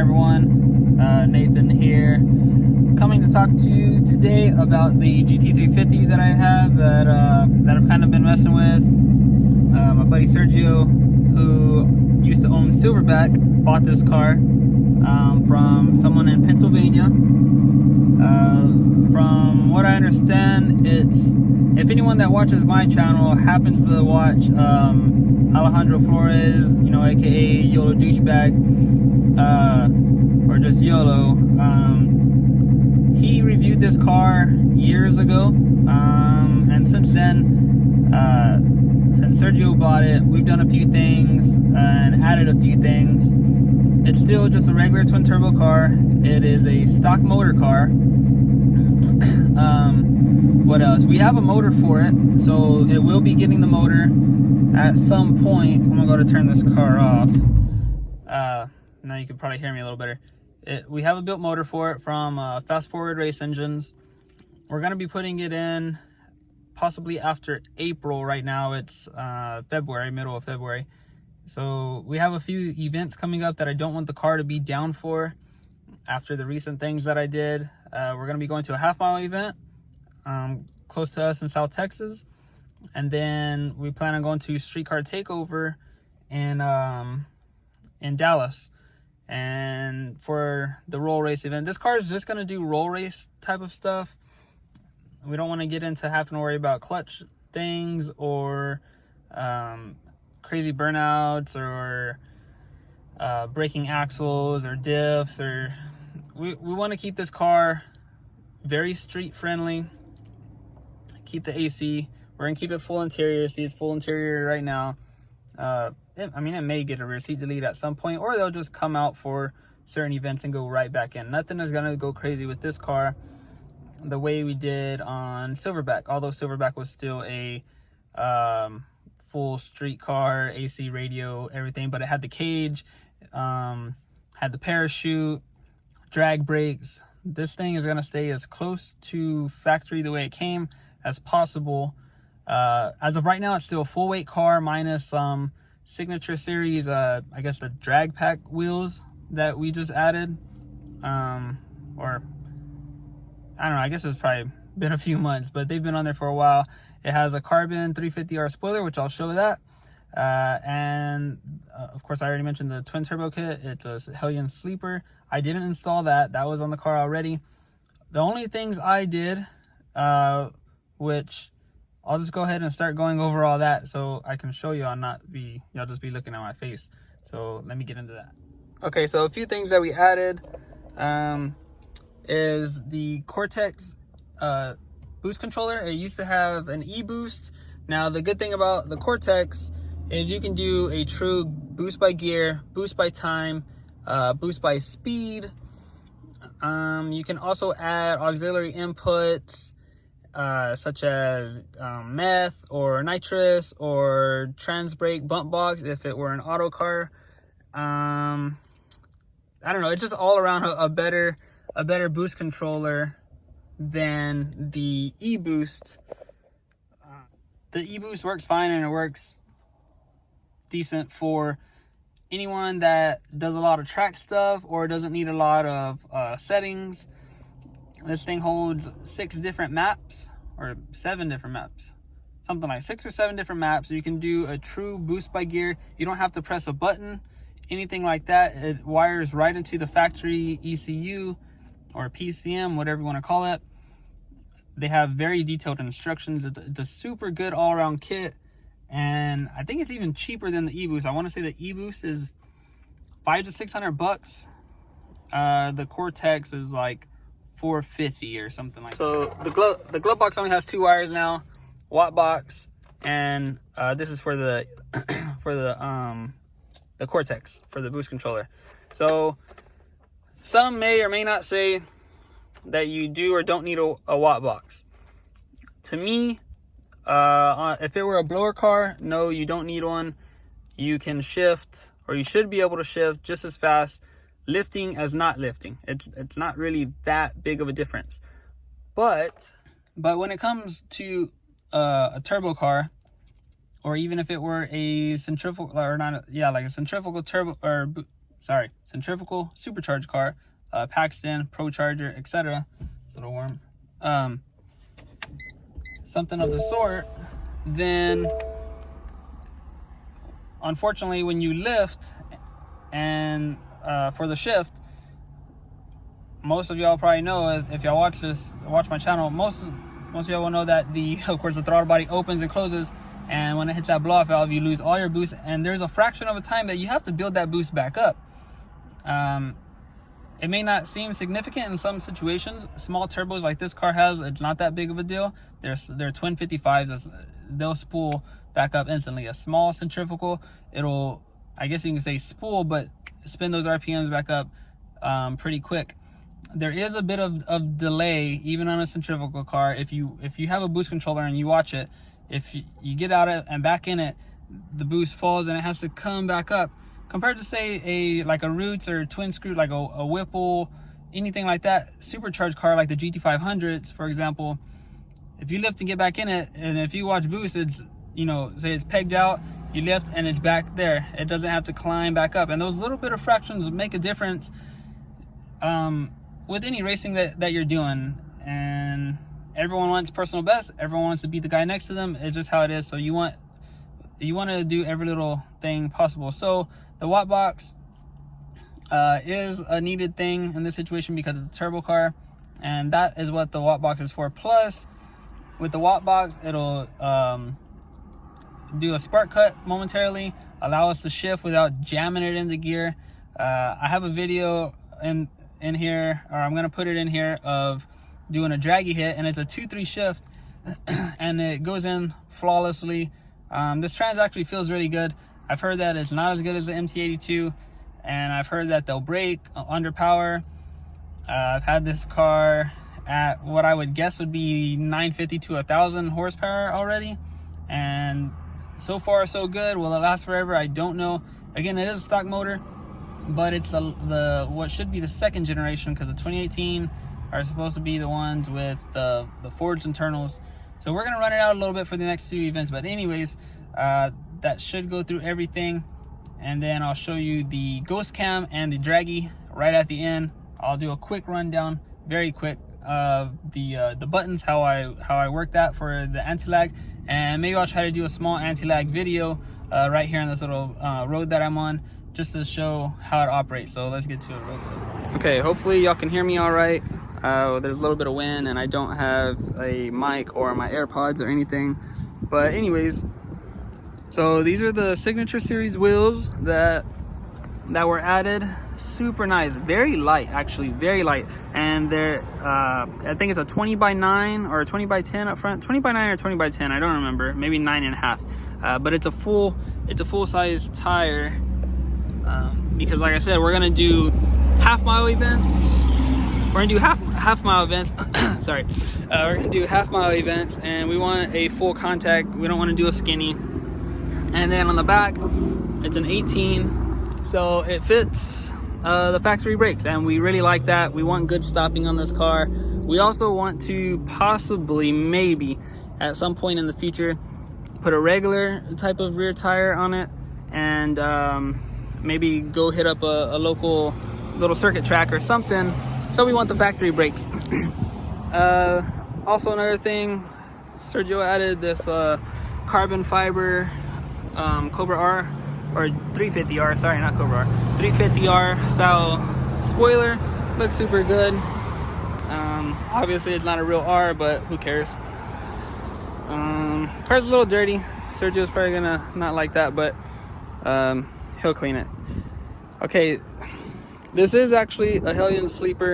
everyone? Nathan here, coming to talk to you today about the GT350 that I have that I've kind of been messing with. My buddy Sergio, who used to own Silverback, bought this car from someone in Pennsylvania. From what I understand, it's, if anyone that watches my channel happens to watch Alejandro Flores, you know, aka YOLO Douchebag, or just YOLO, he reviewed this car years ago, and since then, since Sergio bought it, we've done a few things and added a few things. It's still just a regular twin turbo car. It is a stock motor car. What else? We have a motor for it, so it will be getting the motor at some point. I'm gonna go to turn this car off. Now you can probably hear me a little better. We have a built motor for it from Fast Forward Race Engines. We're gonna be putting it in possibly after April. Right now it's February, middle of February. So we have a few events coming up that I don't want the car to be down for after the recent things that I did. We're gonna be going to a half-mile event close to us in South Texas, and then we plan on going to Streetcar Takeover in Dallas. And for the roll race event, this car is just going to do roll race type of stuff. We don't want to get into having to worry about clutch things or crazy burnouts or breaking axles or diffs, or we want to keep this car very street friendly. Keep the AC. We're gonna keep it full interior. See, it's full interior right now. I mean, it may get a rear seat delete at some point, or they'll just come out for certain events and go right back in. Nothing is gonna go crazy with this car the way we did on Silverback, although Silverback was still a full street car, AC, radio, everything, but it had the cage, had the parachute, drag brakes. This thing is gonna stay as close to factory the way it came as possible. As of right now, it's still a full weight car minus some signature series, I guess the drag pack wheels that we just added, or I don't know, I guess it's probably been a few months, but they've been on there for a while. It has a carbon 350R spoiler, which I'll show that, and of course I already mentioned the twin turbo kit. It's a Hellion sleeper. I didn't install that was on the car already. The only things I did, which I'll just go ahead and start going over all that so I can show you. Y'all just be looking at my face. So let me get into that. Okay, so a few things that we added is the Cortex boost controller. It used to have an e-boost. Now the good thing about the Cortex is you can do a true boost by gear, boost by time, boost by speed. You can also add auxiliary inputs, such as meth or nitrous or trans brake bump box if it were an auto car. I don't know, it's just all around a better boost controller than the e-boost. The e-boost works fine, and it works decent for anyone that does a lot of track stuff or doesn't need a lot of settings. This thing holds 6 different maps, or 7 different maps, something like 6 or 7 different maps. You can do a true boost by gear. You don't have to press a button, anything like that. It wires right into the factory ECU or PCM, whatever you want to call it. They have very detailed instructions. It's a super good all-around kit, and I think it's even cheaper than the e-boost. I want to say the e-boost is $500 to $600. The Cortex is like $450 or something like that. So the glove box only has 2 wires now, watt box, and this is for the the Cortex for the boost controller. So some may or may not say that you do or don't need a watt box. To me, if it were a blower car, no, you don't need one. You can shift, or you should be able to shift just as fast lifting as not lifting. It's not really that big of a difference. But when it comes to a turbo car, or even if it were a centrifugal, or not, yeah, like a centrifugal turbo or centrifugal supercharged car, Paxton, Pro Charger, etc. It's a little warm. Something of the sort, then unfortunately when you lift and for the shift, most of y'all probably know, if y'all watch my channel, most of y'all will know that of course the throttle body opens and closes, and when it hits that blow off valve, you lose all your boost, and there's a fraction of a time that you have to build that boost back up. It may not seem significant in some situations. Small turbos like this car has, it's not that big of a deal. They're twin 55s, they'll spool back up instantly. A small centrifugal, it'll, I guess you can say spool, but spin those RPMs back up pretty quick. There is a bit of delay even on a centrifugal car. If you have a boost controller and you watch it, if you get out of and back in it, the boost falls and it has to come back up. Compared to say like a Roots or twin screw, like a Whipple, anything like that, supercharged car like the GT500s, for example, if you lift and get back in it, and if you watch boost, it's, say it's pegged out, you lift and it's back there. It doesn't have to climb back up. And those little bit of fractions make a difference with any racing that you're doing. And everyone wants personal best. Everyone wants to beat the guy next to them. It's just how it is. So you want to do every little thing possible. So the watt box is a needed thing in this situation because it's a turbo car, and that is what the watt box is for. Plus, with the watt box, it'll do a spark cut momentarily, allow us to shift without jamming it into gear. I have a video in here, or I'm gonna put it in here, of doing a draggy hit, and it's a 2-3 shift and it goes in flawlessly. This trans actually feels really good. I've heard that it's not as good as the MT82, and I've heard that they'll break under power. I've had this car at what I would guess would be 950 to 1,000 horsepower already, and so far so good. Will it last forever? I don't know. Again, it is a stock motor, but it's the what should be the second generation, because the 2018 are supposed to be the ones with the forged internals. So we're gonna run it out a little bit for the next 2 events, but anyways, that should go through everything, and then I'll show you the ghost cam and the draggy right at the end. I'll do a quick rundown, very quick, of the buttons, how I work that for the anti-lag, and maybe I'll try to do a small anti-lag video right here on this little road that I'm on, just to show how it operates. So let's get to it real quick. Okay, hopefully y'all can hear me all right. There's a little bit of wind and I don't have a mic or my AirPods or anything, but anyways, so these are the Signature Series wheels that were added. Super nice, very light, actually very light, and they're I think it's a 20x9 or a 20x10 up front, 20x9 or 20x10, I don't remember, maybe 9.5, but it's a full size tire, because like I said, we're gonna do half-mile events. We're gonna do half-mile events. Sorry, we're gonna do half-mile events, and we want a full contact. We don't want to do a skinny. And then on the back, it's an 18, so it fits the factory brakes, and we really like that. We want good stopping on this car. We also want to possibly, maybe at some point in the future, put a regular type of rear tire on it, and maybe go hit up a local little circuit track or something. So we want the factory brakes. Also another thing, Sergio added this carbon fiber Cobra R, or 350R, sorry, not Cobra R, 350R style spoiler. Looks super good. Obviously it's not a real R, but who cares. Car's a little dirty. Sergio's probably gonna not like that, but he'll clean it. Okay, this is actually a Hellion sleeper,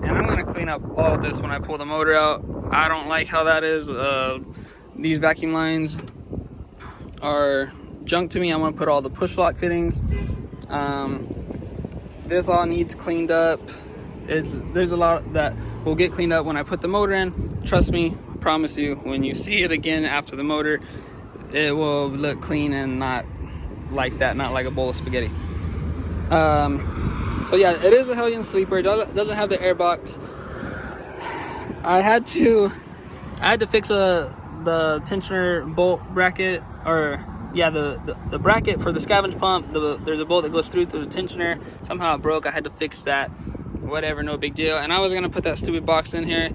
and I'm gonna clean up all of this when I pull the motor out. I don't like how that is. These vacuum lines are junk to me. I'm gonna put all the push lock fittings. This all needs cleaned up. There's a lot that will get cleaned up when I put the motor in. Trust me, I promise you, when you see it again after the motor, it will look clean and not like that, not like a bowl of spaghetti. So yeah, it is a Hellion sleeper. It doesn't have the airbox. I had to fix the tensioner bolt bracket, or yeah, the bracket for the scavenge pump, there's a bolt that goes through the tensioner. Somehow it broke. I had to fix that. Whatever, no big deal. And I was gonna put that stupid box in here.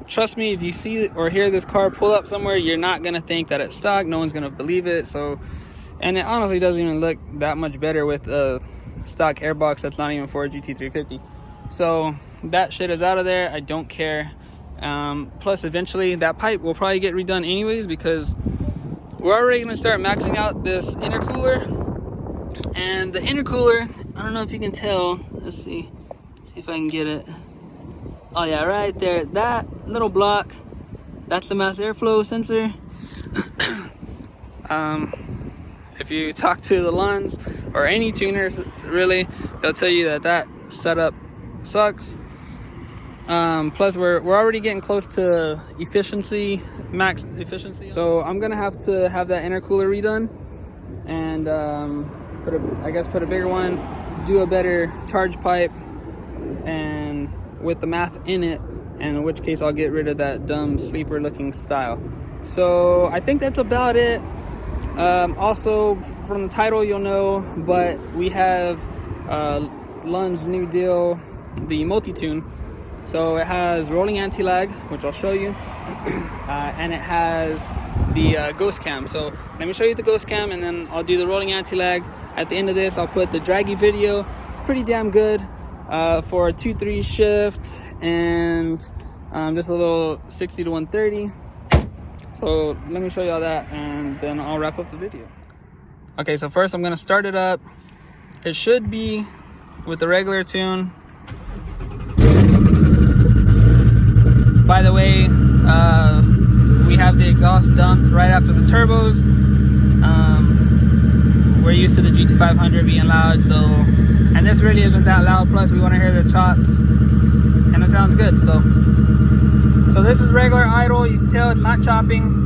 Trust me, if you see or hear this car pull up somewhere, you're not gonna think that it's stock. No one's gonna believe it. So, and it honestly doesn't even look that much better with a stock airbox that's not even for a GT350. So that shit is out of there. I don't care. Plus, eventually that pipe will probably get redone anyways, because we're already gonna start maxing out this intercooler. And the intercooler, I don't know if you can tell. Let's see if I can get it. Oh yeah, right there, that little block, that's the mass airflow sensor. If you talk to the Lunds or any tuners really, they'll tell you that that setup sucks. Plus we're already getting close to efficiency, max efficiency. So I'm gonna have to have that intercooler redone and put a bigger one, do a better charge pipe, and with the MAF in it, and in which case I'll get rid of that dumb sleeper looking style. So I think that's about it. Also from the title you'll know, but we have Lund's new deal, the multi-tune. So it has rolling anti-lag, which I'll show you, and it has the ghost cam. So let me show you the ghost cam, and then I'll do the rolling anti-lag. At the end of this, I'll put the draggy video. It's pretty damn good for a 2-3 shift, and just a little 60 to 130. So let me show you all that, and then I'll wrap up the video. Okay, so first I'm gonna start it up. It should be with the regular tune. By the way, we have the exhaust dumped right after the turbos. We're used to the GT500 being loud, so, and this really isn't that loud. Plus we want to hear the chops, and it sounds good. So this is regular idle. You can tell it's not chopping.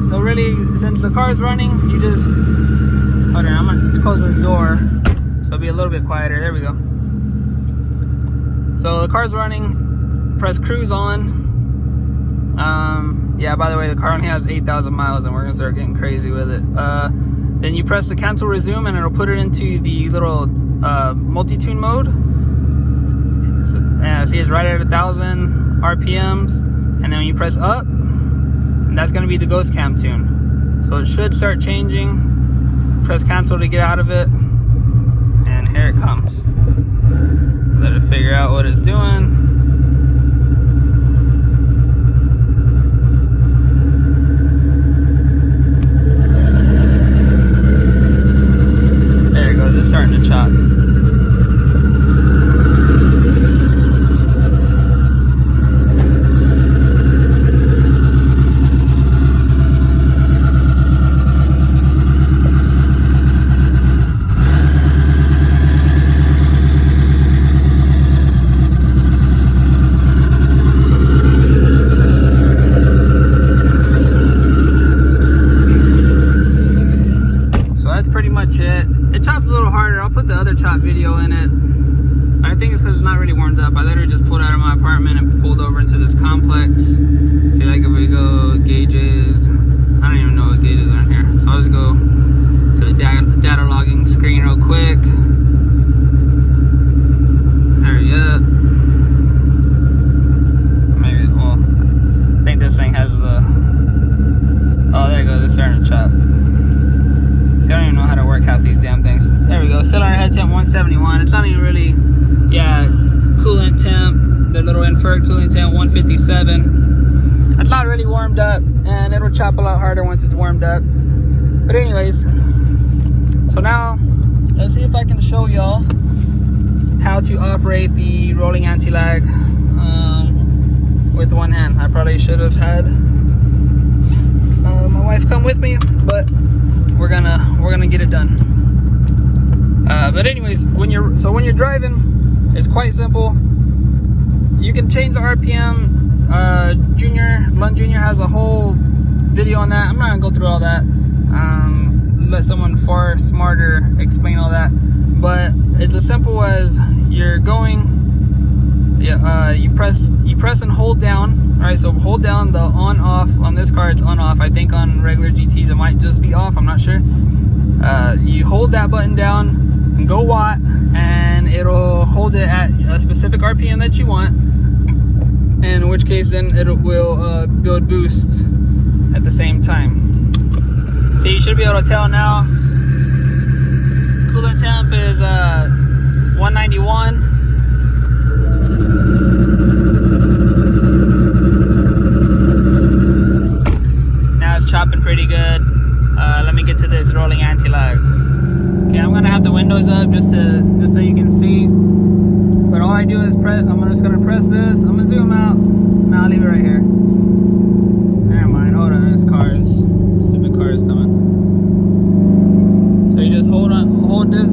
So really, since the car's running, you just, hold on, I'm gonna close this door so it'll be a little bit quieter. There we go. So the car's running, press cruise on. Yeah, by the way, the car only has 8,000 miles, and we're gonna start getting crazy with it. Then you press the cancel resume, and it'll put it into the little multi-tune mode. See, it's right at 1,000 RPMs, and then when you press up, that's going to be the ghost cam tune. So it should start changing. Press cancel to get out of it, and here it comes. Let it figure out what it's doing. There it goes, it's starting to chop. It chops a little harder. I'll put the other chop video in it. I think it's because it's not really warmed up. I literally just pulled out of my apartment and pulled over into this complex. See, like if we go gauges, I don't even know what gauges are in here. So I'll just go to the data logging screen real quick. Hurry up. Maybe, well, I think this thing has the, oh, there it goes. It's starting to chop. I don't even know how to work half these damn things. There we go. Cylinder head temp 171. It's not even really, yeah, coolant temp. The little inferred coolant temp 157. It's not really warmed up, and it'll chop a lot harder once it's warmed up. But anyways, so now let's see if I can show y'all how to operate the rolling anti-lag with one hand. I probably should have had my wife come with me, but we're gonna get it done. But anyways, when you're driving, it's quite simple. You can change the RPM. Lund Jr. has a whole video on that. I'm not gonna go through all that. Let someone far smarter explain all that. But it's as simple as you're going Yeah, you press and hold down. All right, so hold down the on off. On this car it's on off. I think on regular GTs it might just be off, I'm not sure. You hold that button down and go watt, and it'll hold it at a specific RPM that you want, in which case then it will build boost at the same time. So you should be able to tell now. Coolant temp is 191. Now it's chopping pretty good. Let me get to this rolling anti-lag. Okay, I'm gonna have the windows up just so you can see. But all I do is I'm just gonna press this. I'm gonna zoom out. Now I'll leave it right here. Never mind. Hold on. There's cars. Stupid cars coming. So you just hold this